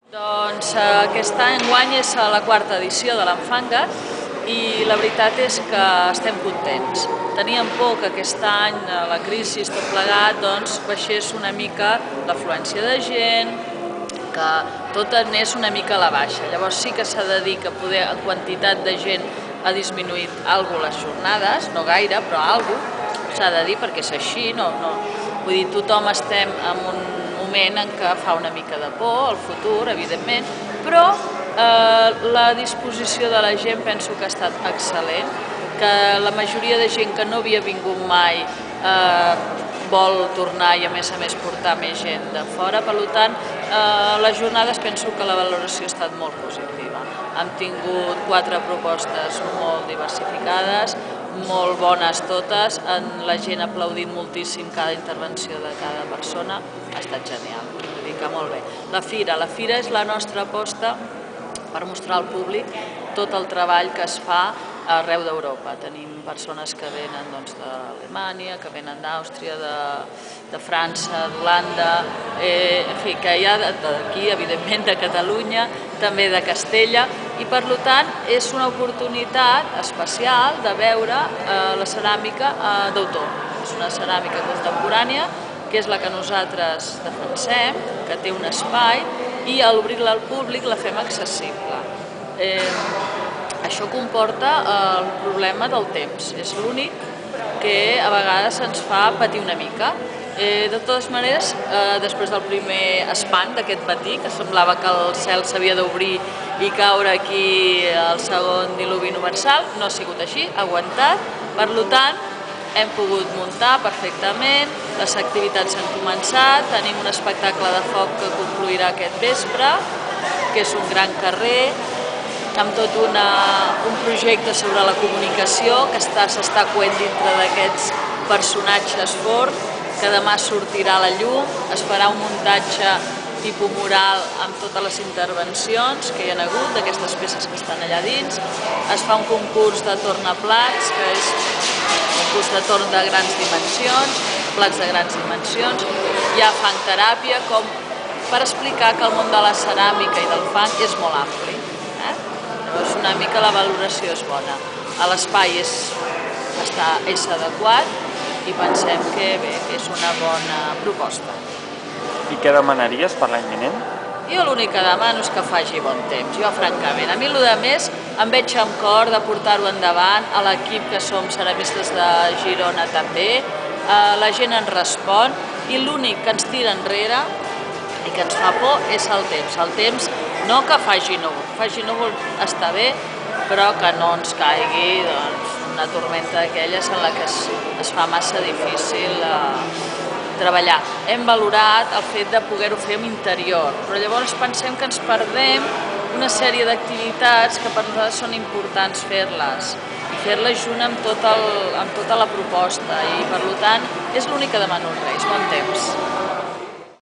Doncs aquest any és la quarta edició de l'Enfangues i la veritat és que estem contents. Teníem por que aquest any la crisi, tot plegat, doncs baixés una mica l'afluència de gent, que tot anés una mica a la baixa. Llavors sí que s'ha de dir que poder en quantitat de gent ha disminuït alguna les jornades, no gaire, però alguna s'ha de dir perquè és així, vull dir, tothom estem en un moment en què fa una mica de por, el futur, evidentment, però la disposició de la gent penso que ha estat excel·lent, que la majoria de gent que no havia vingut mai vol tornar i a més portar més gent de fora, per tant, les jornades penso que la valoració ha estat molt positiva. Hem tingut 4 propostes molt diversificades, molt bones totes, la gent ha aplaudit moltíssim cada intervenció de cada persona, ha estat genial, vull dir que molt bé. La fira és la nostra aposta per mostrar al públic tot el treball que es fa arreu d'Europa. Tenim persones que venen d'Alemanya, que venen d'Àustria, de França, d'Holanda, en fi, que hi ha d'aquí, evidentment, de Catalunya, també de Castella, i per tant és una oportunitat especial de veure la ceràmica d'autor. És una ceràmica contemporània, que és la que nosaltres defensem, que té un espai, i al obrir-la al públic la fem accessible. Això comporta el problema del temps, és l'únic que a vegades ens fa patir una mica. De totes maneres, després del primer espant d'aquest matí, que semblava que el cel s'havia d'obrir i caure aquí el segon diluvi universal, no ha sigut així, ha aguantat, per tant, hem pogut muntar perfectament, les activitats han començat, tenim un espectacle de foc que concluirà aquest vespre, que és un gran carrer, amb tot un projecte sobre la comunicació que s'està coent dintre d'aquests personatges forts, que demà sortirà a la llum, es farà un muntatge tipus mural amb totes les intervencions que hi ha hagut d'aquestes peces que estan allà dins, es fa un concurs de tornaplats, que és un concurs de torn de grans dimensions, plats de grans dimensions, hi ha fang teràpia, com per explicar que el món de la ceràmica i del fang és molt ampli. Llavors una mica la valoració és bona. L'espai és adequat i pensem que bé, és una bona proposta. I què demanaries per l'any vinent? Jo l'únic que demano és que faci bon temps, jo francament. A mi el de més em veig amb cor de portar-ho endavant, a l'equip que som ceramistes de Girona també, la gent ens respon i l'únic que ens tira enrere i que ens fa por és el temps. El temps, no que faci núvol està bé, però que no ens caigui una tormenta d'aquelles en la que es fa massa difícil treballar. Hem valorat el fet de poder-ho fer en interior, però llavors pensem que ens perdem una sèrie d'activitats que per nosaltres són importants fer-les, i fer-les junt amb tota la proposta, i per tant és l'únic que demano als Reis, bon temps.